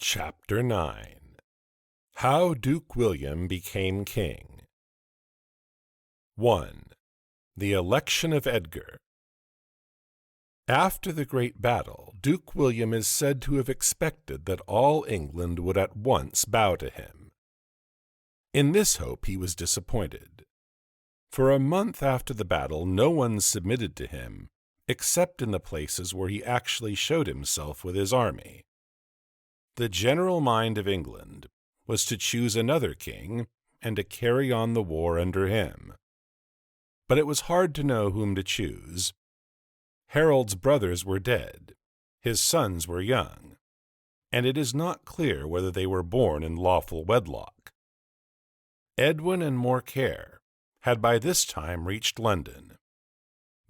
Chapter 9. How Duke William Became King. 1. The Election of Edgar. After the great battle, Duke William is said to have expected that all England would at once bow to him. In this hope he was disappointed. For a month after the battle no one submitted to him, except in the places where he actually showed himself with his army. The general mind of England was to choose another king and to carry on the war under him. But it was hard to know whom to choose. Harold's brothers were dead, his sons were young, and it is not clear whether they were born in lawful wedlock. Edwin and Morkere had by this time reached London,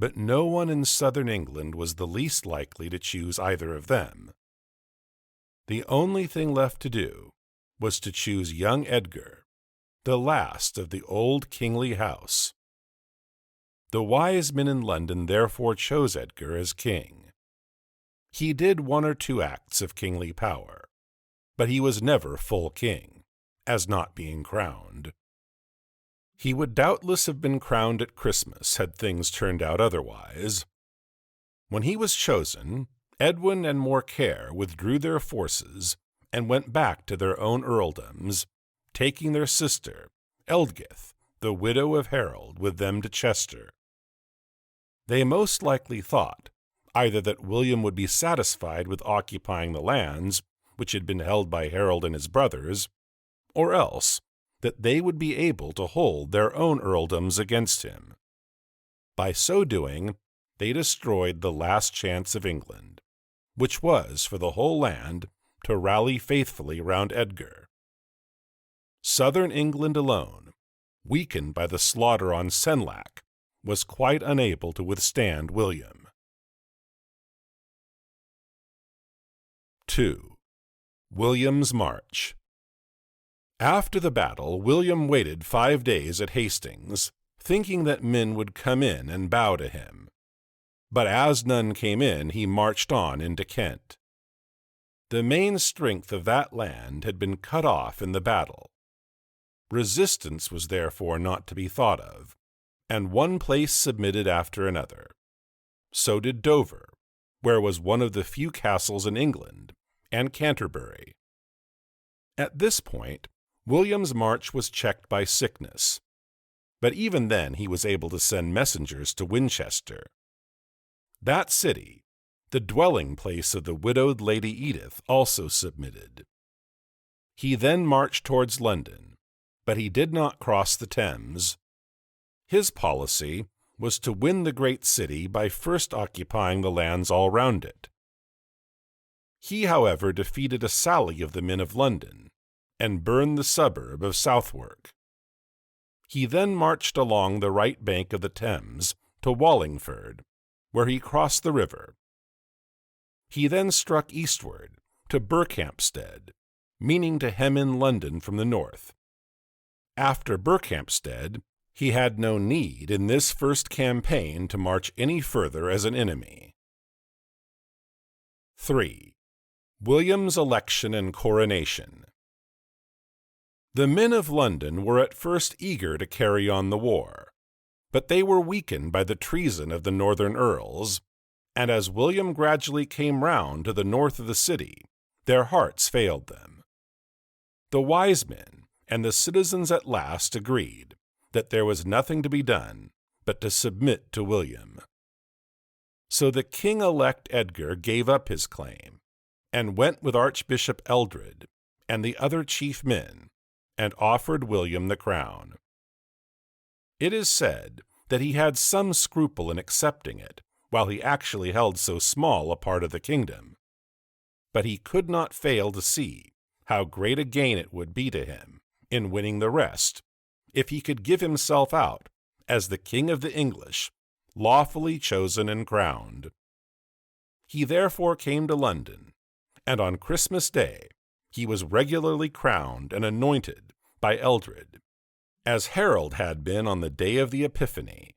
but no one in southern England was the least likely to choose either of them. The only thing left to do was to choose young Edgar, the last of the old kingly house. The wise men in London therefore chose Edgar as king. He did one or two acts of kingly power, but he was never full king, as not being crowned. He would doubtless have been crowned at Christmas had things turned out otherwise. When he was chosen, Edwin and Morkere withdrew their forces and went back to their own earldoms, taking their sister, Eldgith, the widow of Harold, with them to Chester. They most likely thought either that William would be satisfied with occupying the lands which had been held by Harold and his brothers, or else that they would be able to hold their own earldoms against him. By so doing, they destroyed the last chance of England, which was for the whole land to rally faithfully round Edgar. Southern England alone, weakened by the slaughter on Senlac, was quite unable to withstand William. 2. William's March. After the battle, William waited 5 days at Hastings, thinking that men would come in and bow to him. But as none came in, he marched on into Kent. The main strength of that land had been cut off in the battle. Resistance was therefore not to be thought of, and one place submitted after another. So did Dover, where was one of the few castles in England, and Canterbury. At this point, William's march was checked by sickness, but even then he was able to send messengers to Winchester. That city, the dwelling place of the widowed Lady Edith, also submitted. He then marched towards London, but he did not cross the Thames. His policy was to win the great city by first occupying the lands all round it. He, however, defeated a sally of the men of London and burned the suburb of Southwark. He then marched along the right bank of the Thames to Wallingford, where he crossed the river. He then struck eastward to Berkhampstead, meaning to hem in London from the north. After Berkhampstead, he had no need in this first campaign to march any further as an enemy. 3. William's election and coronation. The men of London were at first eager to carry on the war, but they were weakened by the treason of the northern earls, and as William gradually came round to the north of the city, their hearts failed them. The wise men and the citizens at last agreed that there was nothing to be done but to submit to William. So the king-elect Edgar gave up his claim, and went with Archbishop Eldred and the other chief men, and offered William the crown. It is said that he had some scruple in accepting it, while he actually held so small a part of the kingdom. But he could not fail to see how great a gain it would be to him in winning the rest, if he could give himself out as the King of the English, lawfully chosen and crowned. He therefore came to London, and on Christmas Day he was regularly crowned and anointed by Eldred, as Harold had been on the day of the Epiphany.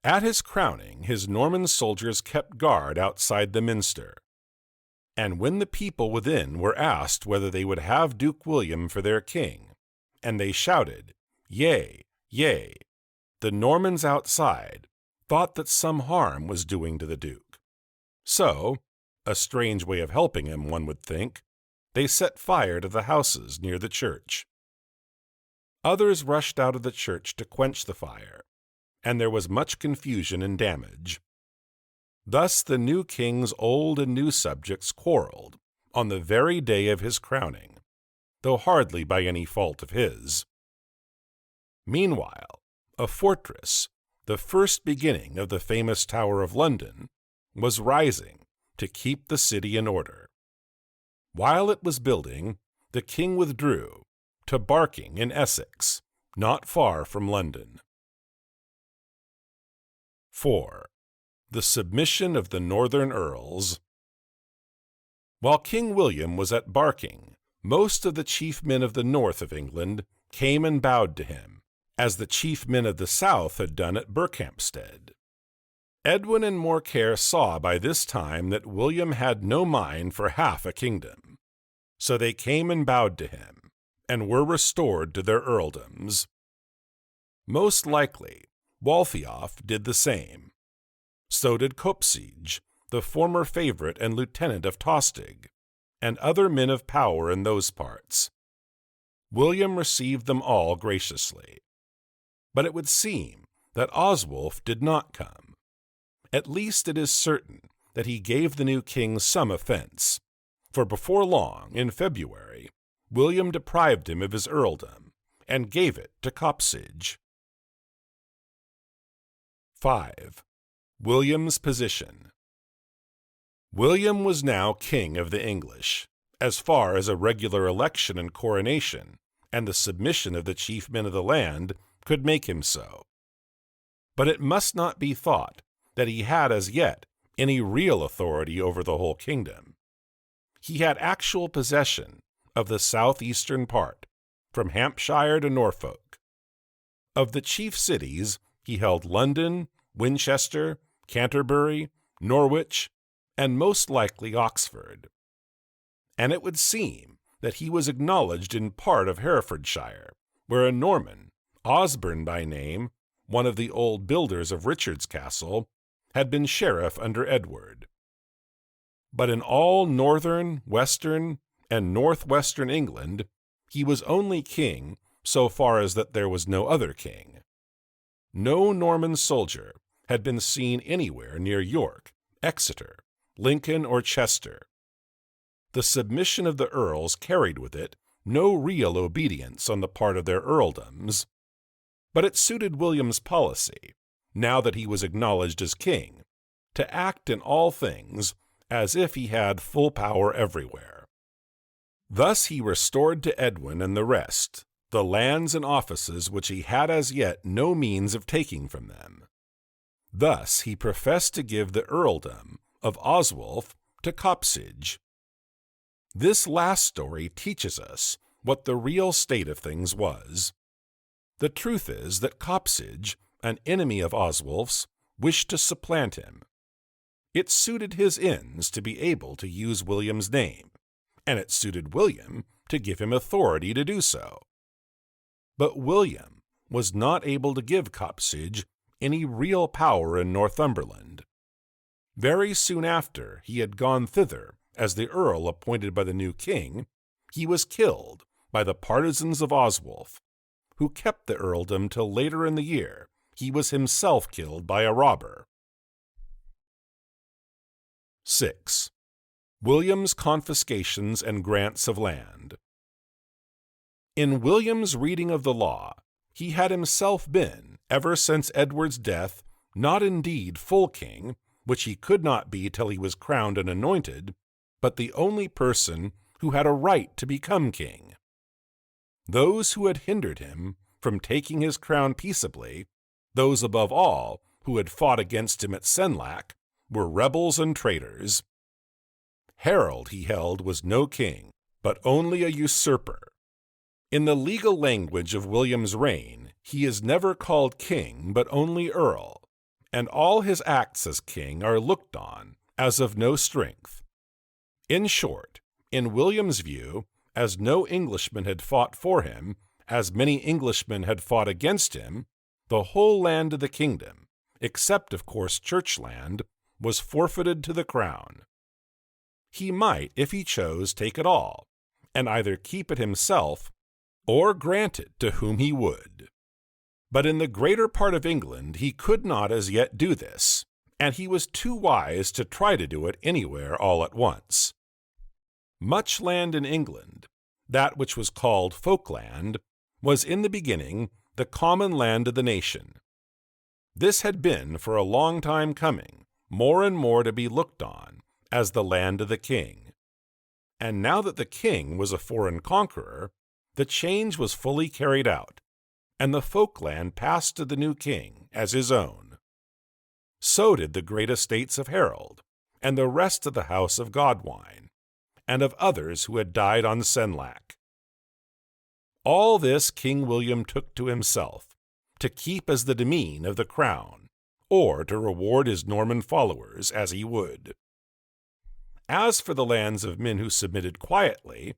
At his crowning, his Norman soldiers kept guard outside the minster. And when the people within were asked whether they would have Duke William for their king, and they shouted, "Yea, yea," the Normans outside thought that some harm was doing to the Duke. So, a strange way of helping him, one would think, they set fire to the houses near the church. Others rushed out of the church to quench the fire, and there was much confusion and damage. Thus the new king's old and new subjects quarreled on the very day of his crowning, though hardly by any fault of his. Meanwhile, a fortress, the first beginning of the famous Tower of London, was rising to keep the city in order. While it was building, the king withdrew to Barking in Essex, not far from London. 4. The submission of the northern earls. While King William was at Barking, most of the chief men of the north of England came and bowed to him, as the chief men of the south had done at Berkhampstead. Edwin and Morkere saw by this time that William had no mind for half a kingdom, so they came and bowed to him, and were restored to their earldoms. Most likely, Waltheof did the same. So did Copsige, the former favorite and lieutenant of Tostig, and other men of power in those parts. William received them all graciously. But it would seem that Oswulf did not come. At least it is certain that he gave the new king some offense, for before long, in February, William deprived him of his earldom, and gave it to Copsige. 5. William's position. William was now king of the English, as far as a regular election and coronation, and the submission of the chief men of the land could make him so. But it must not be thought that he had as yet any real authority over the whole kingdom. He had actual possession of the southeastern part, from Hampshire to Norfolk. Of the chief cities, he held London, Winchester, Canterbury, Norwich, and most likely Oxford. And it would seem that he was acknowledged in part of Herefordshire, where a Norman, Osborne by name, one of the old builders of Richard's Castle, had been sheriff under Edward. But in all northern, western, and northwestern England, he was only king so far as that there was no other king. No Norman soldier had been seen anywhere near York, Exeter, Lincoln, or Chester. The submission of the earls carried with it no real obedience on the part of their earldoms, but it suited William's policy, now that he was acknowledged as king, to act in all things as if he had full power everywhere. Thus he restored to Edwin and the rest the lands and offices which he had as yet no means of taking from them. Thus he professed to give the earldom of Oswulf to Copsige. This last story teaches us what the real state of things was. The truth is that Copsige, an enemy of Oswulf's, wished to supplant him. It suited his ends to be able to use William's name, and it suited William to give him authority to do so. But William was not able to give Copsige any real power in Northumberland. Very soon after he had gone thither as the earl appointed by the new king, he was killed by the partisans of Oswulf, who kept the earldom till later in the year he was himself killed by a robber. 6. William's confiscations and grants of land. In William's reading of the law, he had himself been, ever since Edward's death, not indeed full king, which he could not be till he was crowned and anointed, but the only person who had a right to become king. Those who had hindered him from taking his crown peaceably, those above all who had fought against him at Senlac, were rebels and traitors. Harold, he held, was no king, but only a usurper. In the legal language of William's reign, he is never called king, but only earl, and all his acts as king are looked on as of no strength. In short, in William's view, as no Englishman had fought for him, as many Englishmen had fought against him, the whole land of the kingdom, except of course church land, was forfeited to the crown. He might, if he chose, take it all, and either keep it himself or grant it to whom he would. But in the greater part of England he could not as yet do this, and he was too wise to try to do it anywhere all at once. Much land in England, that which was called folkland, was in the beginning the common land of the nation. This had been for a long time coming, more and more to be looked on as the land of the king. And now that the king was a foreign conqueror, the change was fully carried out, and the folkland passed to the new king as his own. So did the great estates of Harold, and the rest of the house of Godwine, and of others who had died on Senlac. All this King William took to himself, to keep as the demesne of the crown, or to reward his Norman followers as he would. As for the lands of men who submitted quietly,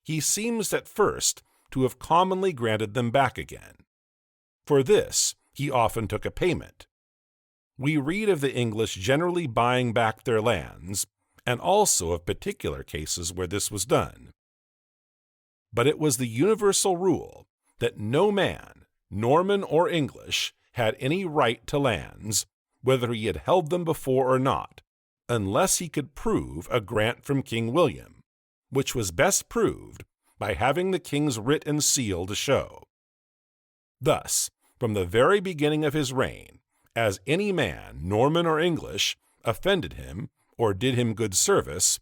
he seems at first to have commonly granted them back again. For this he often took a payment. We read of the English generally buying back their lands, and also of particular cases where this was done. But it was the universal rule that no man, Norman or English, had any right to lands, whether he had held them before or not, unless he could prove a grant from King William, which was best proved by having the king's writ and seal to show. Thus, from the very beginning of his reign, as any man, Norman or English, offended him or did him good service,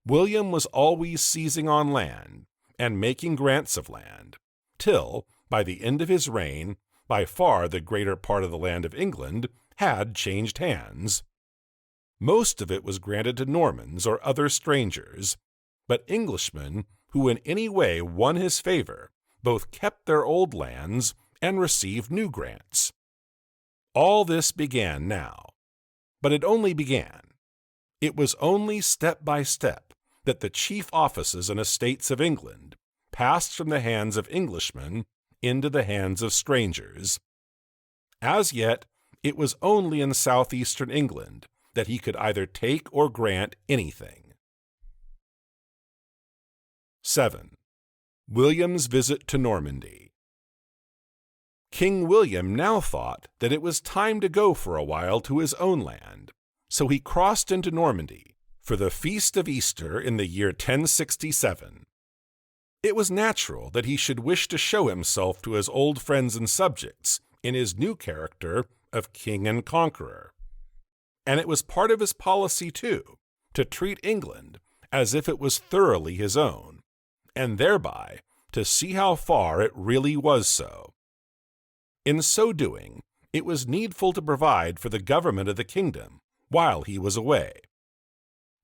William was always seizing on land and making grants of land, till, by the end of his reign, by far the greater part of the land of England had changed hands. Most of it was granted to Normans or other strangers, but Englishmen who in any way won his favor both kept their old lands and received new grants. All this began now, but it only began. It was only step by step that the chief offices and estates of England passed from the hands of Englishmen into the hands of strangers. As yet, it was only in southeastern England that he could either take or grant anything. 7. William's visit to Normandy. King William now thought that it was time to go for a while to his own land, so he crossed into Normandy for the feast of Easter in the year 1067. It was natural that he should wish to show himself to his old friends and subjects in his new character of king and conqueror. And it was part of his policy, too, to treat England as if it was thoroughly his own, and thereby to see how far it really was so. In so doing, it was needful to provide for the government of the kingdom while he was away.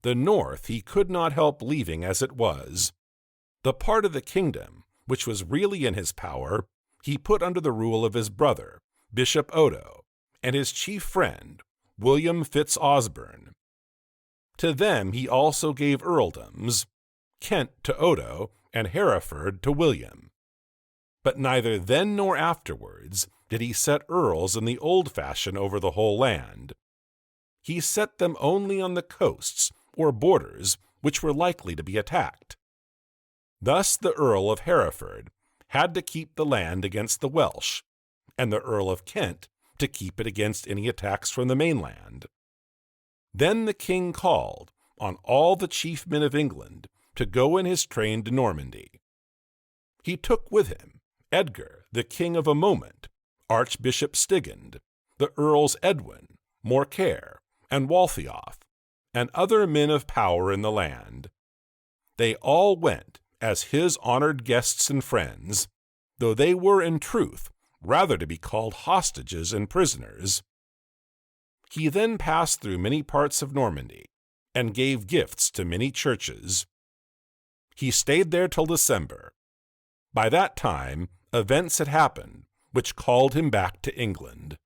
The north he could not help leaving as it was. The part of the kingdom which was really in his power he put under the rule of his brother, Bishop Odo, and his chief friend, William Fitz-Osbern. To them he also gave earldoms, Kent to Odo and Hereford to William. But neither then nor afterwards did he set earls in the old fashion over the whole land. He set them only on the coasts or borders which were likely to be attacked. Thus the Earl of Hereford had to keep the land against the Welsh, and the Earl of Kent to keep it against any attacks from the mainland. Then the king called on all the chief men of England to go in his train to Normandy. He took with him Edgar, the king of a moment, Archbishop Stigand, the Earls Edwin, Morkere, and Waltheof, and other men of power in the land. They all went as his honored guests and friends, though they were in truth rather to be called hostages and prisoners. He then passed through many parts of Normandy, and gave gifts to many churches. He stayed there till December. By that time, events had happened which called him back to England.